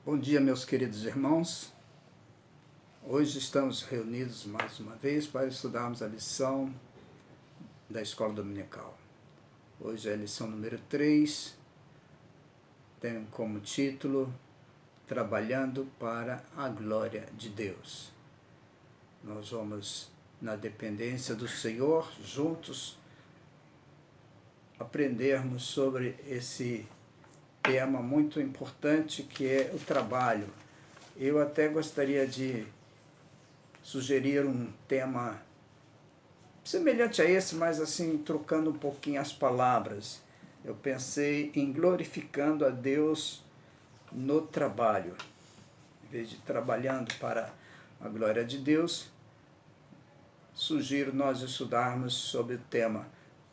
Bom dia, meus queridos irmãos. Hoje estamos reunidos mais uma vez para estudarmos a lição da Escola Dominical. Hoje é a lição número 3, tem como título Trabalhando para a Glória de Deus. Nós vamos, na dependência do Senhor, juntos aprendermos sobre esse tema muito importante que é o trabalho. Eu até gostaria de sugerir um tema semelhante a esse, mas assim, trocando um pouquinho as palavras. Eu pensei em glorificando a Deus no trabalho. Em vez de trabalhando para a glória de Deus, sugiro nós estudarmos sobre o tema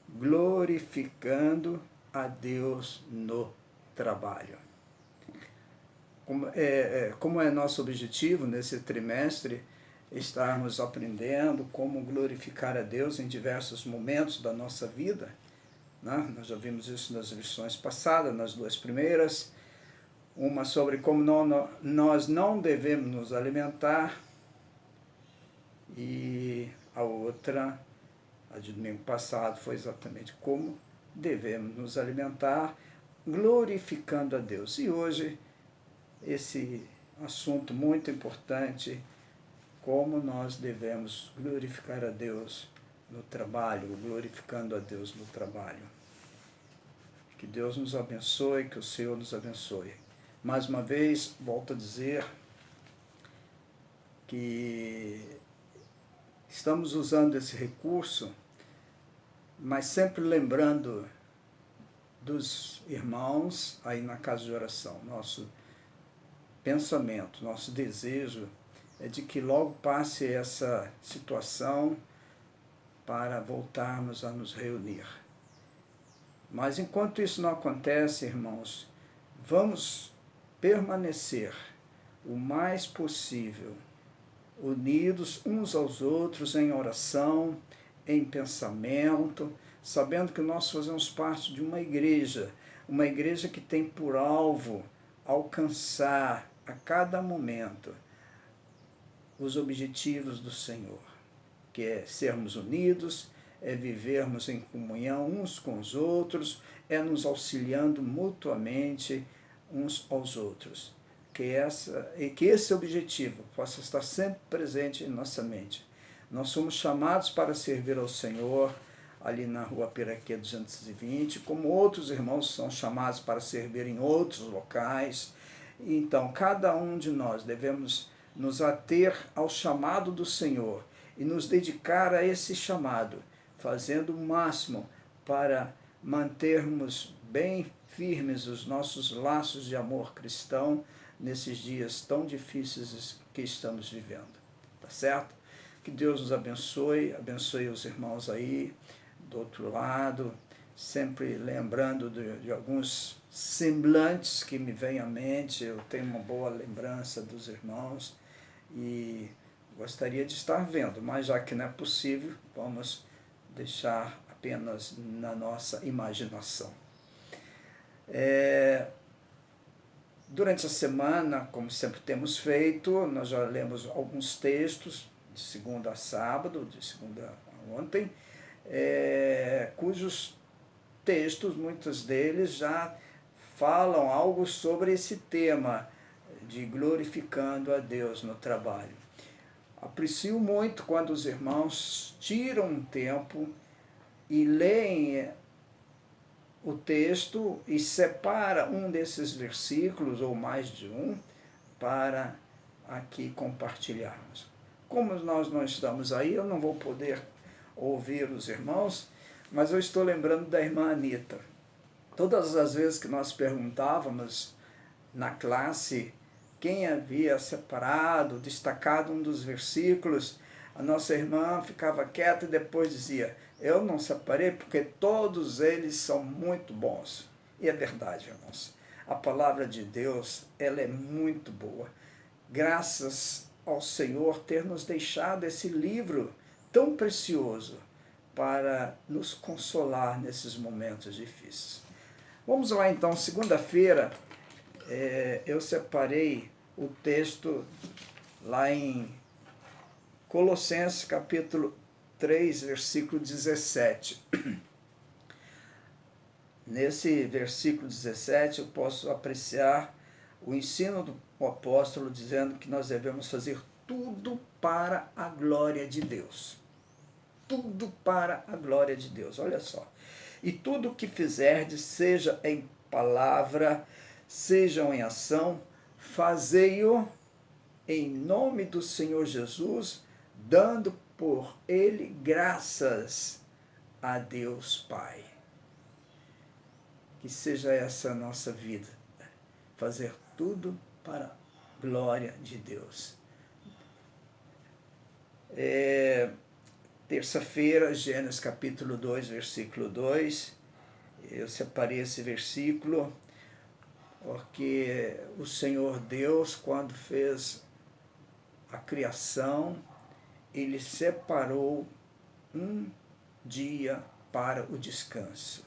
glorificando a Deus no trabalho. Como é nosso objetivo nesse trimestre, estarmos aprendendo como glorificar a Deus em diversos momentos da nossa vida, né? Nós já vimos isso nas lições passadas, nas duas primeiras, uma sobre como nós não devemos nos alimentar e a outra, a de domingo passado, foi exatamente como devemos nos alimentar glorificando a Deus. E hoje, esse assunto muito importante, como nós devemos glorificar a Deus no trabalho, glorificando a Deus no trabalho. Que Deus nos abençoe, que o Senhor nos abençoe. Mais uma vez, volto a dizer que estamos usando esse recurso, mas sempre lembrando dos irmãos aí na casa de oração. Nosso pensamento, nosso desejo é de que logo passe essa situação para voltarmos a nos reunir. Mas enquanto isso não acontece, irmãos, vamos permanecer o mais possível unidos uns aos outros em oração, em pensamento, sabendo que nós fazemos parte de uma igreja que tem por alvo alcançar a cada momento os objetivos do Senhor, que é sermos unidos, é vivermos em comunhão uns com os outros, é nos auxiliando mutuamente uns aos outros. Que esse objetivo possa estar sempre presente em nossa mente. Nós somos chamados para servir ao Senhor ali na Rua Piraquê 220, como outros irmãos são chamados para servir em outros locais. Então, cada um de nós devemos nos ater ao chamado do Senhor e nos dedicar a esse chamado, fazendo o máximo para mantermos bem firmes os nossos laços de amor cristão nesses dias tão difíceis que estamos vivendo. Tá certo? Que Deus nos abençoe, abençoe os irmãos aí do outro lado, sempre lembrando de alguns semblantes que me vêm à mente. Eu tenho uma boa lembrança dos irmãos e gostaria de estar vendo, mas já que não é possível, vamos deixar apenas na nossa imaginação. Durante a semana, como sempre temos feito, nós já lemos alguns textos, de segunda a sábado, de segunda a ontem, cujos textos, muitos deles, já falam algo sobre esse tema de glorificando a Deus no trabalho. Aprecio muito quando os irmãos tiram um tempo e leem o texto e separa um desses versículos, ou mais de um, para aqui compartilharmos. Como nós não estamos aí, eu não vou poder ouvir os irmãos, mas eu estou lembrando da irmã Anita. Todas as vezes que nós perguntávamos na classe quem havia separado, destacado um dos versículos, a nossa irmã ficava quieta e depois dizia: eu não separei porque todos eles são muito bons. E é verdade, irmãos. A palavra de Deus, ela é muito boa. Graças ao Senhor ter nos deixado esse livro tão precioso para nos consolar nesses momentos difíceis. Vamos lá então, segunda-feira, eu separei o texto lá em Colossenses capítulo 3, versículo 17. Nesse versículo 17 eu posso apreciar o ensino do apóstolo dizendo que nós devemos fazer tudo para a glória de Deus. Tudo para a glória de Deus, olha só. E tudo o que fizerdes, seja em palavra, seja em ação, fazei-o em nome do Senhor Jesus, dando por ele graças a Deus Pai. Que seja essa a nossa vida, fazer tudo para a glória de Deus. Terça-feira, Gênesis capítulo 2, versículo 2, eu separei esse versículo porque o Senhor Deus, quando fez a criação, ele separou um dia para o descanso.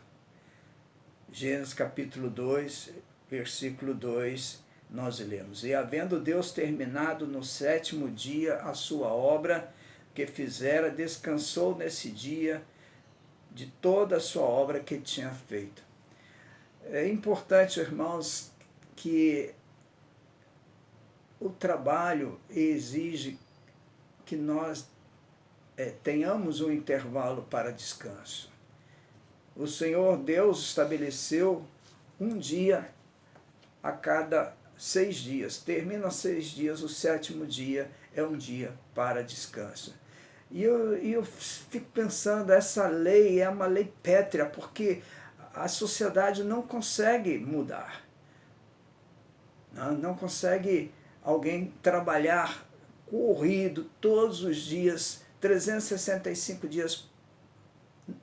Gênesis capítulo 2, versículo 2, nós lemos: E havendo Deus terminado no sétimo dia a sua obra que fizera, descansou nesse dia de toda a sua obra que tinha feito. É importante, irmãos, que o trabalho exige que nós tenhamos um intervalo para descanso. O Senhor Deus estabeleceu um dia a cada 6 dias. Termina 6 dias, o sétimo dia é um dia para descanso. E eu fico pensando, essa lei é uma lei pétrea, porque a sociedade não consegue mudar. Não consegue alguém trabalhar corrido todos os dias, 365 dias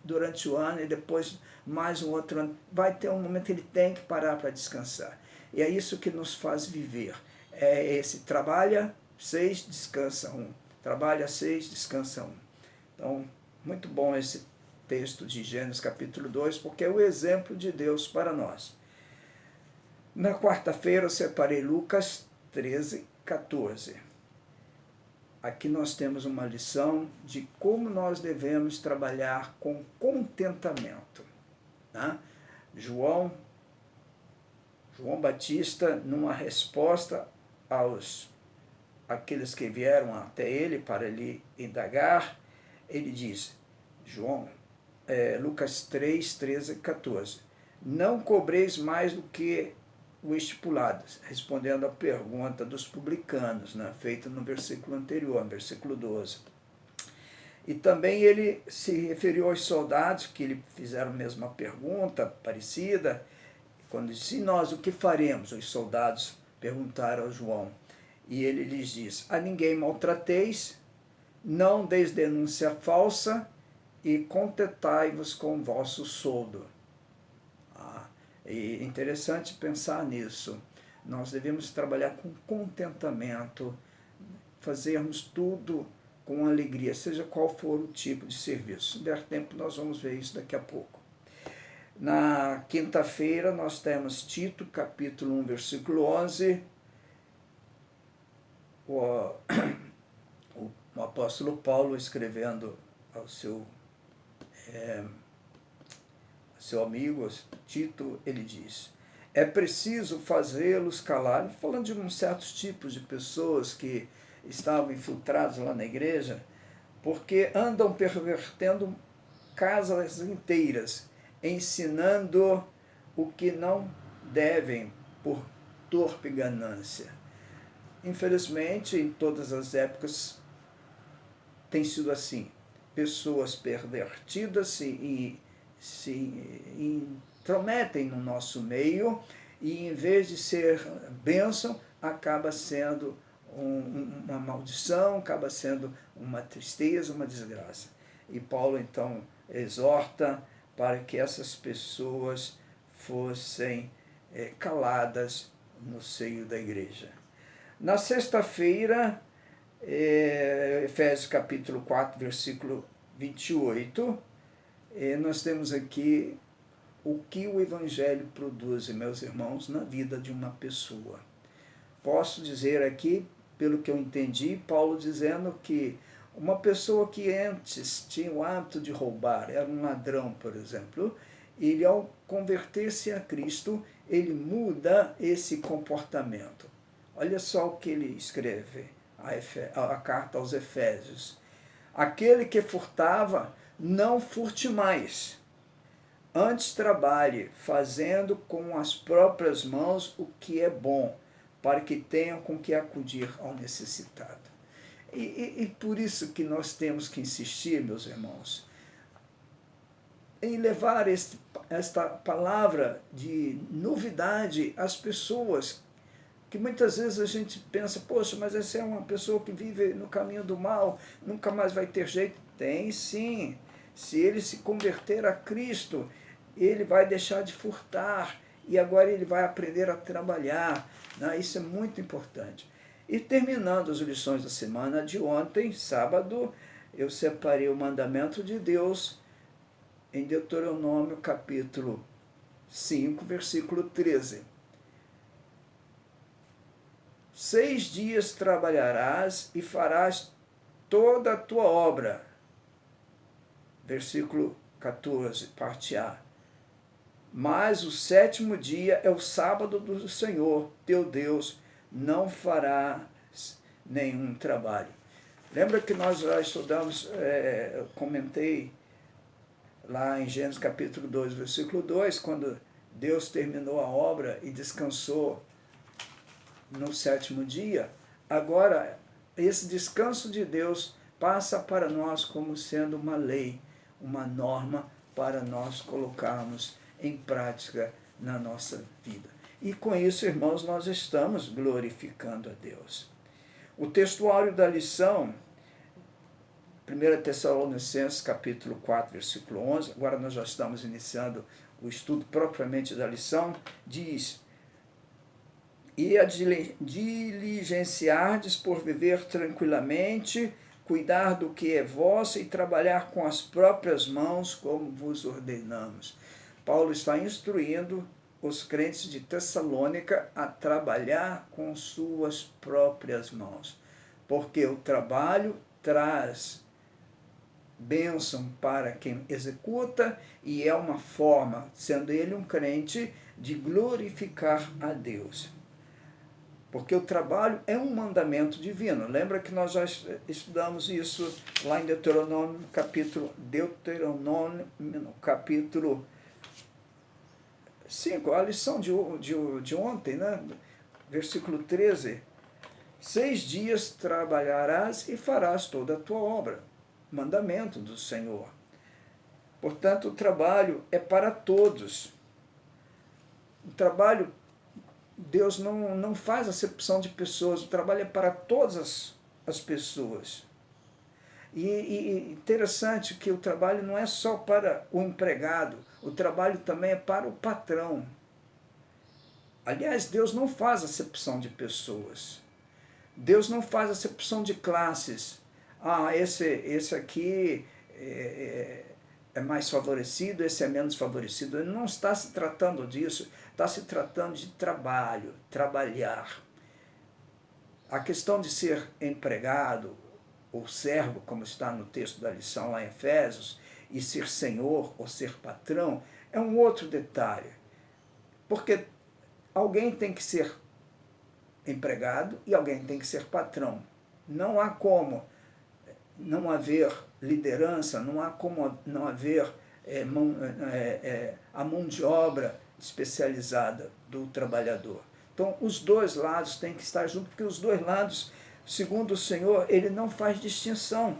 durante o ano e depois mais um outro ano. Vai ter um momento que ele tem que parar para descansar. E é isso que nos faz viver. É esse trabalha 6, descansa 1. Trabalha 6, descansa 1. Então, muito bom esse texto de Gênesis capítulo 2, porque é o exemplo de Deus para nós. Na quarta-feira eu separei Lucas 13, 14. Aqui nós temos uma lição de como nós devemos trabalhar com contentamento. Né? João Batista, numa resposta àqueles que vieram até ele para lhe indagar, ele diz, Lucas 3, 13 e 14, não cobreis mais do que o estipulado, respondendo à pergunta dos publicanos, né, feita no versículo anterior, no versículo 12. E também ele se referiu aos soldados que lhe fizeram a mesma pergunta, parecida, quando disse, e nós o que faremos? Os soldados perguntaram a João. E ele lhes diz, a ninguém maltrateis, não deis denúncia falsa e contentai-vos com o vosso soldo. E é interessante pensar nisso. Nós devemos trabalhar com contentamento, fazermos tudo com alegria, seja qual for o tipo de serviço. Se der tempo, nós vamos ver isso daqui a pouco. Na quinta-feira, nós temos Tito, capítulo 1, versículo 11. O apóstolo Paulo, escrevendo ao seu amigo Tito, ele diz, é preciso fazê-los calar, falando de uns certos tipos de pessoas que estavam infiltrados lá na igreja, porque andam pervertendo casas inteiras, ensinando o que não devem por torpe ganância. Infelizmente, em todas as épocas tem sido assim. Pessoas pervertidas se intrometem no nosso meio e, em vez de ser bênção, acaba sendo uma maldição, acaba sendo uma tristeza, uma desgraça. E Paulo, então, exorta para que essas pessoas fossem caladas no seio da igreja. Na sexta-feira, Efésios capítulo 4, versículo 28, nós temos aqui o que o Evangelho produz, meus irmãos, na vida de uma pessoa. Posso dizer aqui, pelo que eu entendi, Paulo dizendo que uma pessoa que antes tinha o hábito de roubar, era um ladrão, por exemplo, ele, ao converter-se a Cristo, ele muda esse comportamento. Olha só o que ele escreve, a carta aos Efésios. Aquele que furtava, não furte mais. Antes trabalhe, fazendo com as próprias mãos o que é bom, para que tenham com que acudir ao necessitado. E por isso que nós temos que insistir, meus irmãos, em levar esta palavra de novidade às pessoas, que muitas vezes a gente pensa, poxa, mas essa é uma pessoa que vive no caminho do mal, nunca mais vai ter jeito. Tem sim. Se ele se converter a Cristo, ele vai deixar de furtar e agora ele vai aprender a trabalhar. Né? Isso é muito importante. E terminando as lições da semana de ontem, sábado, eu separei o mandamento de Deus em Deuteronômio capítulo 5, versículo 13. 6 dias trabalharás e farás toda a tua obra. Versículo 14, parte A. Mas o 7º dia é o sábado do Senhor, teu Deus, não farás nenhum trabalho. Lembra que nós já estudamos, comentei lá em Gênesis capítulo 2, versículo 2, quando Deus terminou a obra e descansou no 7º dia. Agora, esse descanso de Deus passa para nós como sendo uma lei, uma norma para nós colocarmos em prática na nossa vida. E com isso, irmãos, nós estamos glorificando a Deus. O textuário da lição, 1 Tessalonicenses capítulo 4, versículo 11, agora nós já estamos iniciando o estudo propriamente da lição, diz: e a diligenciardes por viver tranquilamente, cuidar do que é vosso e trabalhar com as próprias mãos, como vos ordenamos. Paulo está instruindo os crentes de Tessalônica a trabalhar com suas próprias mãos, porque o trabalho traz bênção para quem executa e é uma forma, sendo ele um crente, de glorificar a Deus. Porque o trabalho é um mandamento divino. Lembra que nós já estudamos isso lá em Deuteronômio capítulo 5, a lição de ontem, né? Versículo 13. 6 dias trabalharás e farás toda a tua obra. Mandamento do Senhor. Portanto, o trabalho é para todos. O trabalho, Deus não faz acepção de pessoas, o trabalho é para todas as pessoas. E interessante que o trabalho não é só para o empregado, o trabalho também é para o patrão. Aliás, Deus não faz acepção de pessoas. Deus não faz acepção de classes. Esse aqui é mais favorecido, esse é menos favorecido. Ele não está se tratando disso, está se tratando de trabalho, trabalhar. A questão de ser empregado, ou servo, como está no texto da lição lá em Efésios, e ser senhor ou ser patrão, é um outro detalhe. Porque alguém tem que ser empregado e alguém tem que ser patrão. Não há como não haver liderança, não há como não haver a mão de obra especializada do trabalhador. Então, os dois lados têm que estar juntos, porque os dois lados, segundo o Senhor, ele não faz distinção.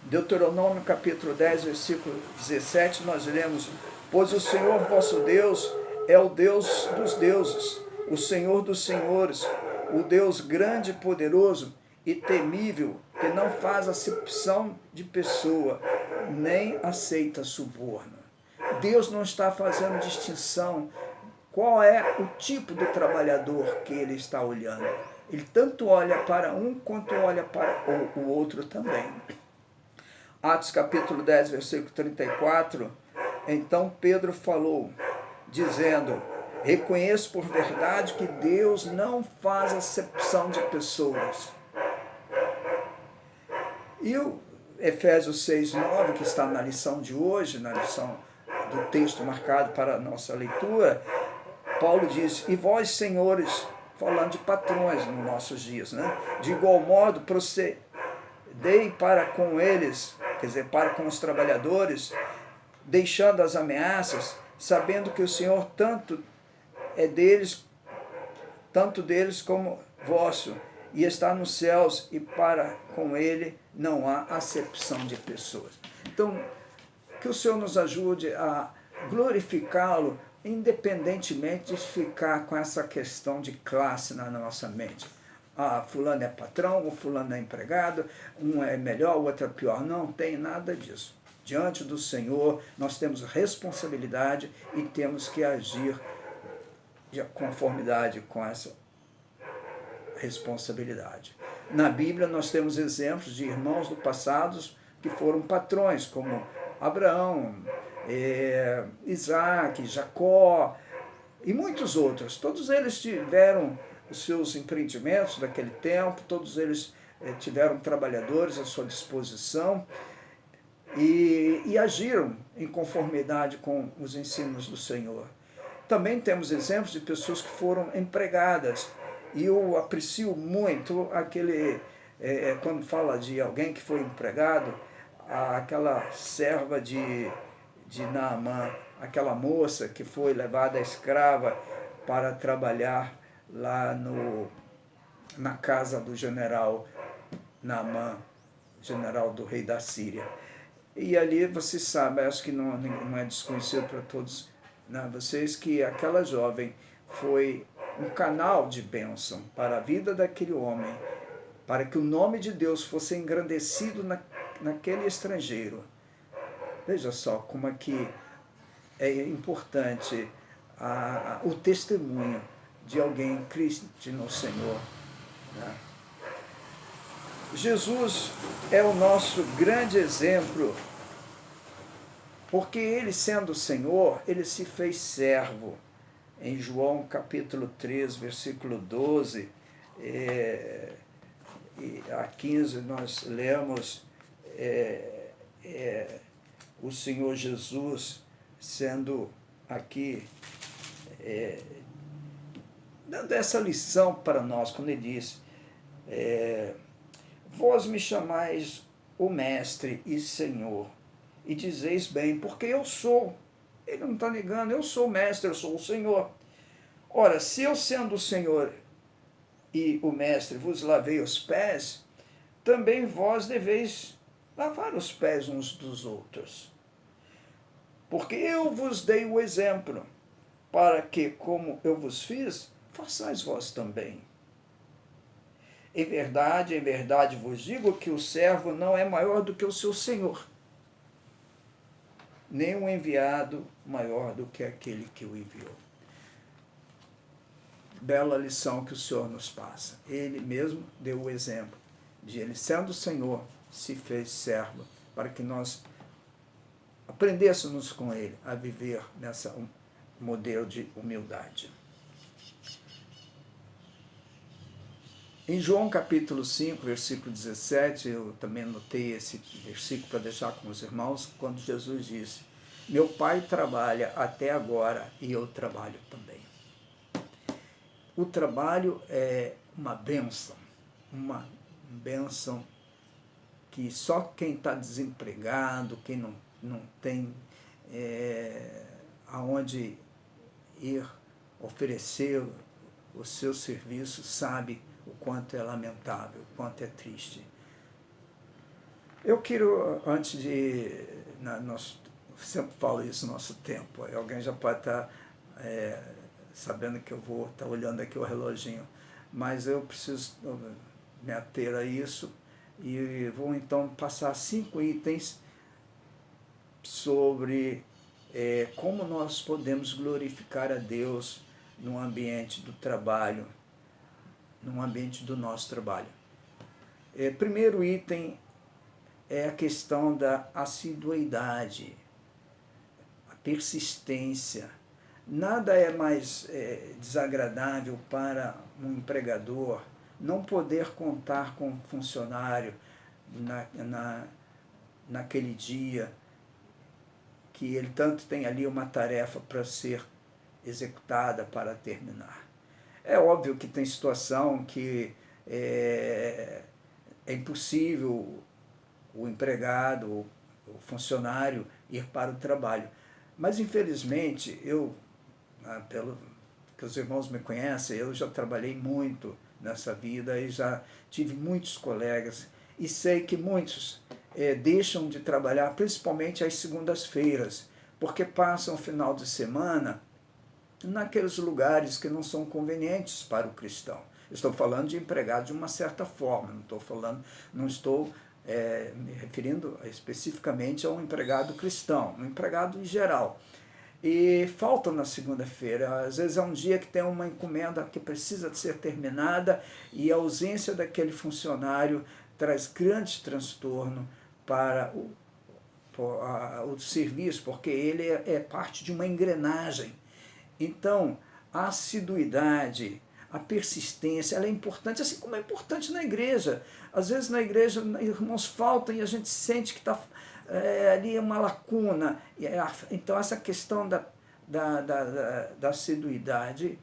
Deuteronômio capítulo 10, versículo 17, nós lemos: pois o Senhor vosso Deus é o Deus dos deuses, o Senhor dos senhores, o Deus grande e poderoso e temível, que não faz acepção de pessoa, nem aceita suborno. Deus não está fazendo distinção. Qual é o tipo do trabalhador que ele está olhando? Ele tanto olha para um quanto olha para o outro também. Atos capítulo 10, versículo 34, Então Pedro falou, dizendo: reconheço por verdade que Deus não faz acepção de pessoas. E o Efésios 6:9, que está na lição de hoje, na lição do texto marcado para a nossa leitura, Paulo diz: e vós, senhores, falando de patrões nos nossos dias, né? De igual modo, procedei para com eles, quer dizer, para com os trabalhadores, deixando as ameaças, sabendo que o Senhor tanto deles como vosso, e está nos céus, e para com ele não há acepção de pessoas. Então, que o Senhor nos ajude a glorificá-lo, independentemente de ficar com essa questão de classe na nossa mente. Ah, fulano é patrão, ou fulano é empregado, um é melhor, o outro é pior. Não tem nada disso. Diante do Senhor, nós temos responsabilidade e temos que agir de conformidade com essa responsabilidade. Na Bíblia nós temos exemplos de irmãos do passado que foram patrões, como Abraão, Isaac, Jacó e muitos outros. Todos eles tiveram os seus empreendimentos daquele tempo, todos eles tiveram trabalhadores à sua disposição e agiram em conformidade com os ensinos do Senhor. Também temos exemplos de pessoas que foram empregadas, e eu aprecio muito aquele, quando fala de alguém que foi empregado, aquela serva de Naamã, aquela moça que foi levada escrava para trabalhar lá na casa do general Naamã, general do rei da Síria. E ali você sabe, acho que não é desconhecido para todos, né, vocês, que aquela jovem foi um canal de bênção para a vida daquele homem, para que o nome de Deus fosse engrandecido naquele estrangeiro. Veja só como é que é importante o testemunho de alguém crente no Senhor, né? Jesus é o nosso grande exemplo, porque ele, sendo o Senhor, ele se fez servo. Em João capítulo 3, versículo 12 a 15, nós lemos o Senhor Jesus sendo aqui, dando essa lição para nós, quando ele diz: vós me chamais o Mestre e Senhor, e dizeis bem, porque eu sou. Ele não está negando, eu sou o Mestre, eu sou o Senhor. Ora, se eu, sendo o Senhor e o Mestre, vos lavei os pés, também vós deveis lavar os pés uns dos outros. Porque eu vos dei o exemplo, para que, como eu vos fiz, façais vós também. Em verdade vos digo que o servo não é maior do que o seu senhor, nem o enviado maior do que aquele que o enviou. Bela lição que o Senhor nos passa. Ele mesmo deu o exemplo de ele, sendo o Senhor, se fez servo, para que nós aprendêssemos com ele a viver nessa modelo de humildade. Em João capítulo 5, versículo 17, eu também anotei esse versículo para deixar com os irmãos, quando Jesus disse: meu Pai trabalha até agora e eu trabalho também. O trabalho é uma bênção que só quem está desempregado, quem não tem aonde ir oferecer o seu serviço, sabe o quanto é lamentável, o quanto é triste. Eu quero, antes de... Nós sempre falo isso no nosso tempo, alguém já pode estar sabendo que eu vou estar olhando aqui o reloginho, mas eu preciso me ater a isso e vou então passar 5 itens sobre como nós podemos glorificar a Deus no ambiente do trabalho, no ambiente do nosso trabalho. Primeiro item é a questão da assiduidade. persistência. Nada é mais desagradável para um empregador não poder contar com um funcionário naquele dia que ele tanto tem ali uma tarefa para ser executada, para terminar. É óbvio que tem situação que é impossível o empregado, o funcionário ir para o trabalho. Mas, infelizmente, pelo que os irmãos me conhecem, eu já trabalhei muito nessa vida e já tive muitos colegas e sei que muitos deixam de trabalhar, principalmente às segundas-feiras, porque passam o final de semana naqueles lugares que não são convenientes para o cristão. Estou falando de empregado de uma certa forma, não estou me referindo especificamente a um empregado cristão, um empregado em geral. E faltam na segunda-feira. Às vezes é um dia que tem uma encomenda que precisa de ser terminada e a ausência daquele funcionário traz grande transtorno para o serviço, porque ele é parte de uma engrenagem. Então, a assiduidade, a persistência, ela é importante, assim como é importante na igreja. Às vezes na igreja irmãos faltam e a gente sente que está ali uma lacuna. Então essa questão da assiduidade,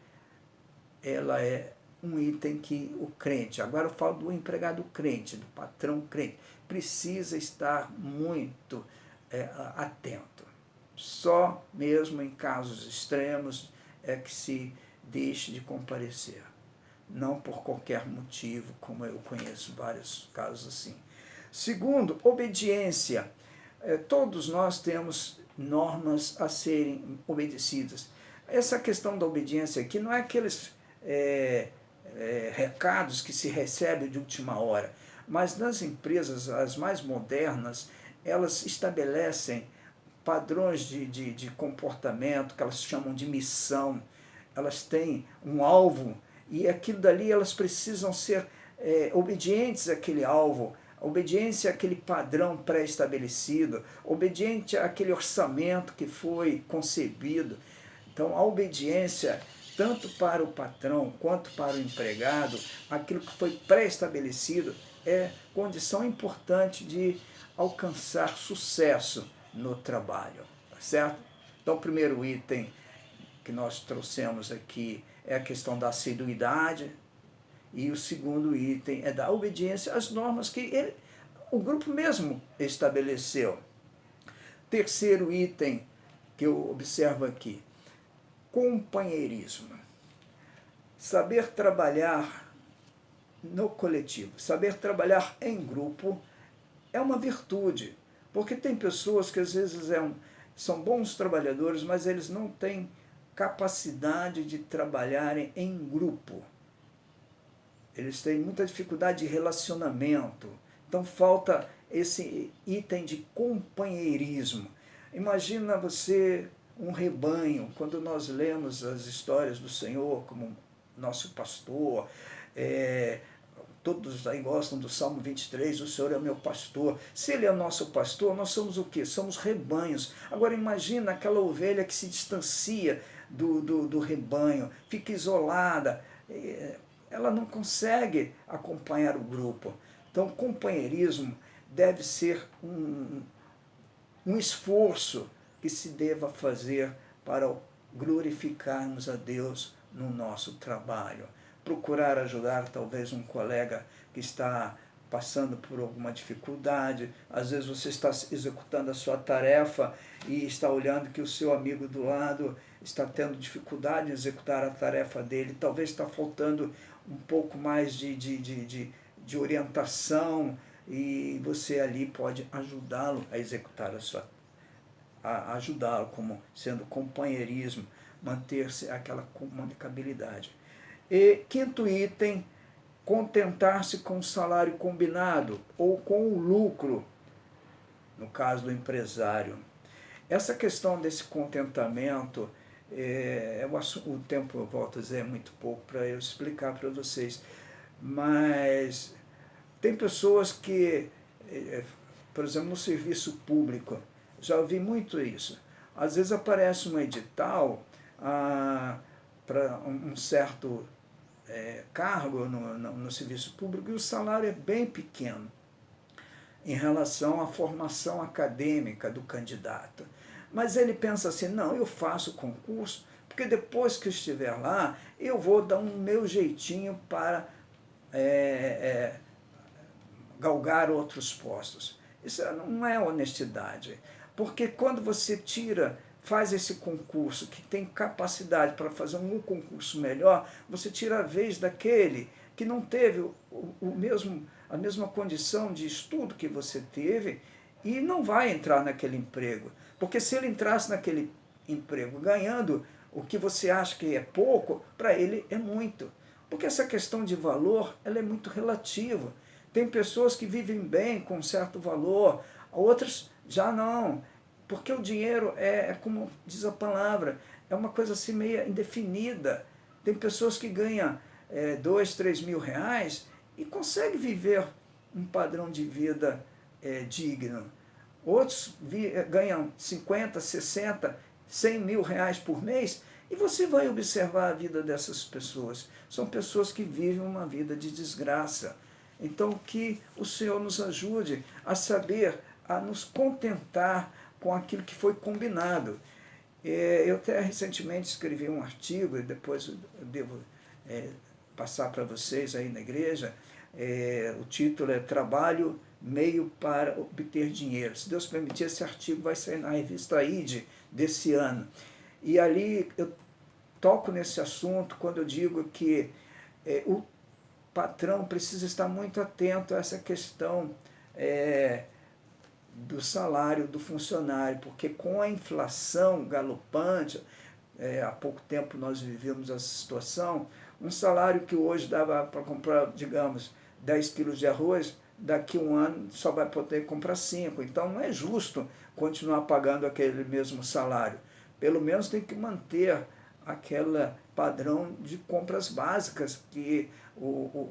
ela é um item que o crente, agora eu falo do empregado crente, do patrão crente, precisa estar muito atento. Só mesmo em casos extremos é que se deixe de comparecer. Não por qualquer motivo, como eu conheço vários casos assim. Segundo, obediência. Todos nós temos normas a serem obedecidas. Essa questão da obediência aqui não é aqueles recados que se recebem de última hora, mas nas empresas, as mais modernas, elas estabelecem padrões de comportamento, que elas chamam de missão. Elas têm um alvo e aquilo dali elas precisam ser obedientes àquele alvo, obediência àquele padrão pré-estabelecido, obediente àquele orçamento que foi concebido. Então, a obediência, tanto para o patrão quanto para o empregado, aquilo que foi pré-estabelecido, é condição importante de alcançar sucesso no trabalho, tá certo? Então, o primeiro item que nós trouxemos aqui é a questão da assiduidade, e o segundo item é da obediência às normas que o grupo mesmo estabeleceu. Terceiro item que eu observo aqui, companheirismo. Saber trabalhar no coletivo, saber trabalhar em grupo é uma virtude, porque tem pessoas que às vezes são bons trabalhadores, mas eles não têm capacidade de trabalharem em grupo. Eles têm muita dificuldade de relacionamento. Então falta esse item de companheirismo. Imagina você, um rebanho, quando nós lemos as histórias do Senhor como nosso pastor, todos aí gostam do Salmo 23, o Senhor é meu pastor. Se Ele é nosso pastor, nós somos o quê? Somos rebanhos. Agora imagina aquela ovelha que se distancia do rebanho, fica isolada, ela não consegue acompanhar o grupo. Então, o companheirismo deve ser um esforço que se deva fazer para glorificarmos a Deus no nosso trabalho. Procurar ajudar talvez um colega que está passando por alguma dificuldade. Às vezes você está executando a sua tarefa e está olhando que o seu amigo do lado está tendo dificuldade em executar a tarefa dele. Talvez está faltando um pouco mais de orientação e você ali pode ajudá-lo a executar ajudá-lo como sendo companheirismo, manter-se aquela comunicabilidade. E quinto item, contentar-se com o salário combinado ou com o lucro, no caso do empresário. Essa questão desse contentamento, o tempo, eu volto a dizer, é muito pouco para eu explicar para vocês, mas tem pessoas que, por exemplo, no serviço público, já ouvi muito isso. Às vezes aparece um edital para um certo cargo no serviço público e o salário é bem pequeno em relação à formação acadêmica do candidato. Mas ele pensa assim, não, eu faço concurso, porque depois que eu estiver lá, eu vou dar um meu jeitinho para galgar outros postos. Isso não é honestidade, porque quando você faz esse concurso, que tem capacidade para fazer um concurso melhor, você tira a vez daquele que não teve a mesma condição de estudo que você teve e não vai entrar naquele emprego. Porque se ele entrasse naquele emprego ganhando o que você acha que é pouco, para ele é muito. Porque essa questão de valor, ela é muito relativa. Tem pessoas que vivem bem com um certo valor, outras já não. Porque o dinheiro como diz a palavra, é uma coisa assim meio indefinida. Tem pessoas que ganham 2, 3 mil reais e conseguem viver um padrão de vida digno. Outros ganham 50, 60, 100 mil reais por mês e você vai observar a vida dessas pessoas. São pessoas que vivem uma vida de desgraça. Então, que o Senhor nos ajude a saber, a nos contentar com aquilo que foi combinado. Eu até recentemente escrevi um artigo, e depois eu devo passar para vocês aí na igreja. O título é Trabalho, Meio para Obter Dinheiro. Se Deus permitir, esse artigo vai sair na revista ID desse ano. E ali eu toco nesse assunto quando eu digo que o patrão precisa estar muito atento a essa questão do salário do funcionário, porque com a inflação galopante, há pouco tempo nós vivemos essa situação, um salário que hoje dava para comprar, digamos, 10 quilos de arroz, daqui a um ano só vai poder comprar 5. Então não é justo continuar pagando aquele mesmo salário. Pelo menos tem que manter aquele padrão de compras básicas que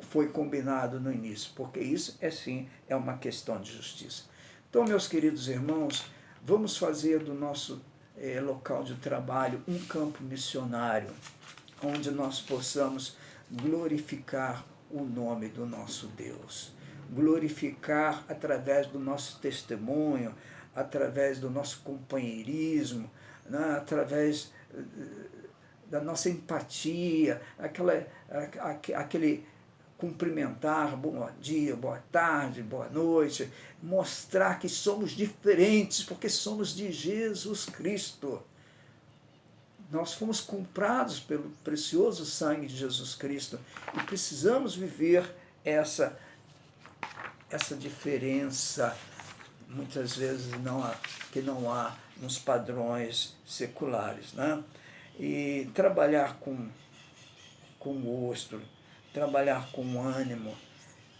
foi combinado no início, porque isso sim é uma questão de justiça. Então, meus queridos irmãos, vamos fazer do nosso local de trabalho um campo missionário, onde nós possamos glorificar o nome do nosso Deus, glorificar através do nosso testemunho, através do nosso companheirismo, né, através da nossa empatia, aquele cumprimentar, bom dia, boa tarde, boa noite, mostrar que somos diferentes, porque somos de Jesus Cristo. Nós fomos comprados pelo precioso sangue de Jesus Cristo e precisamos viver essa diferença, muitas vezes que não há nos padrões seculares, né? E trabalhar com gosto, trabalhar com ânimo,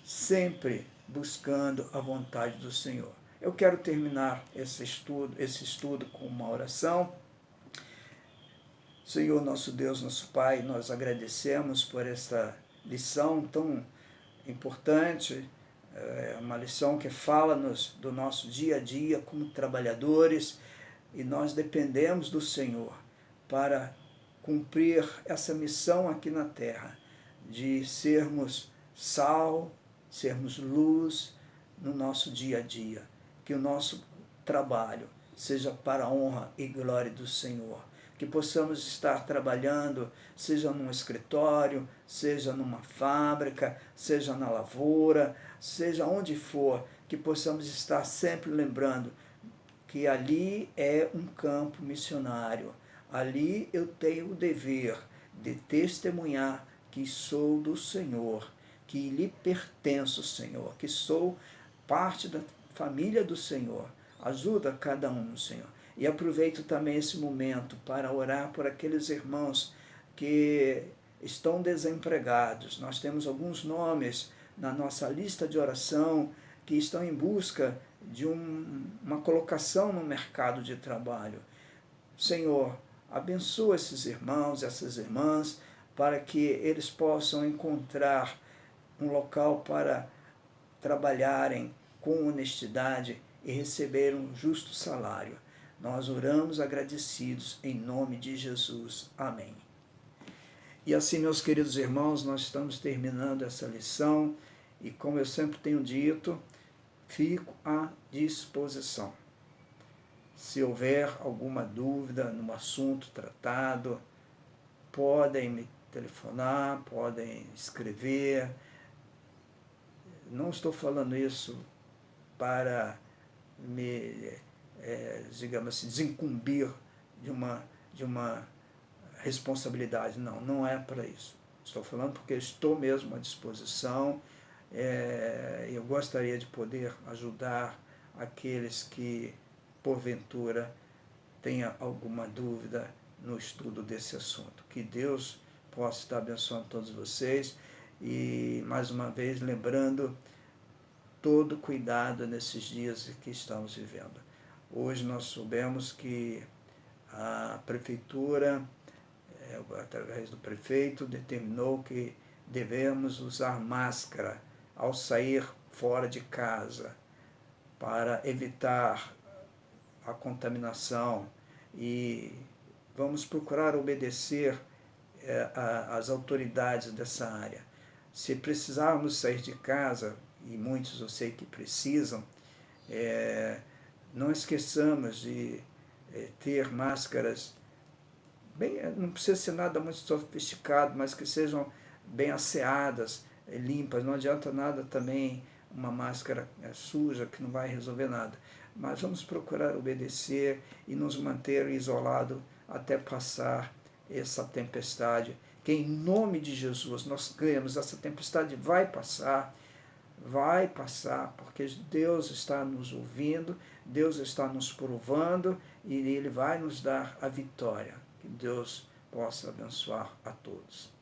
sempre buscando a vontade do Senhor. Eu quero terminar esse estudo com uma oração. Senhor, nosso Deus, nosso Pai, nós agradecemos por esta lição tão importante, uma lição que fala-nos do nosso dia a dia como trabalhadores, e nós dependemos do Senhor para cumprir essa missão aqui na terra, de sermos sal, sermos luz no nosso dia a dia. Que o nosso trabalho seja para a honra e glória do Senhor. Que possamos estar trabalhando, seja num escritório, seja numa fábrica, seja na lavoura, seja onde for, que possamos estar sempre lembrando que ali é um campo missionário. Ali eu tenho o dever de testemunhar que sou do Senhor, que lhe pertenço, Senhor, que sou parte da família do Senhor. Ajuda cada um, Senhor. E aproveito também esse momento para orar por aqueles irmãos que estão desempregados. Nós temos alguns nomes na nossa lista de oração que estão em busca de uma colocação no mercado de trabalho. Senhor, abençoa esses irmãos, essas irmãs, para que eles possam encontrar um local para trabalharem com honestidade e receber um justo salário. Nós oramos agradecidos em nome de Jesus. Amém. E assim, meus queridos irmãos, nós estamos terminando essa lição e, como eu sempre tenho dito, fico à disposição. Se houver alguma dúvida no assunto tratado, podem me telefonar, podem escrever. Não estou falando isso para me, digamos assim, desincumbir de uma responsabilidade. Não, não é para isso. Estou falando porque estou mesmo à disposição. Eu gostaria de poder ajudar aqueles que, porventura, tenha alguma dúvida no estudo desse assunto. Que Deus possa estar abençoando todos vocês e, mais uma vez, lembrando todo cuidado nesses dias que estamos vivendo. Hoje nós soubemos que a prefeitura, através do prefeito, determinou que devemos usar máscara ao sair fora de casa para evitar a contaminação e vamos procurar obedecer às autoridades dessa área. Se precisarmos sair de casa, e muitos eu sei que precisam, não esqueçamos de ter máscaras, não precisa ser nada muito sofisticado, mas que sejam bem asseadas, limpas. Não adianta nada também uma máscara suja que não vai resolver nada. Mas vamos procurar obedecer e nos manter isolados até passar essa tempestade, que em nome de Jesus nós cremos, essa tempestade vai passar, porque Deus está nos ouvindo, Deus está nos provando e Ele vai nos dar a vitória. Que Deus possa abençoar a todos.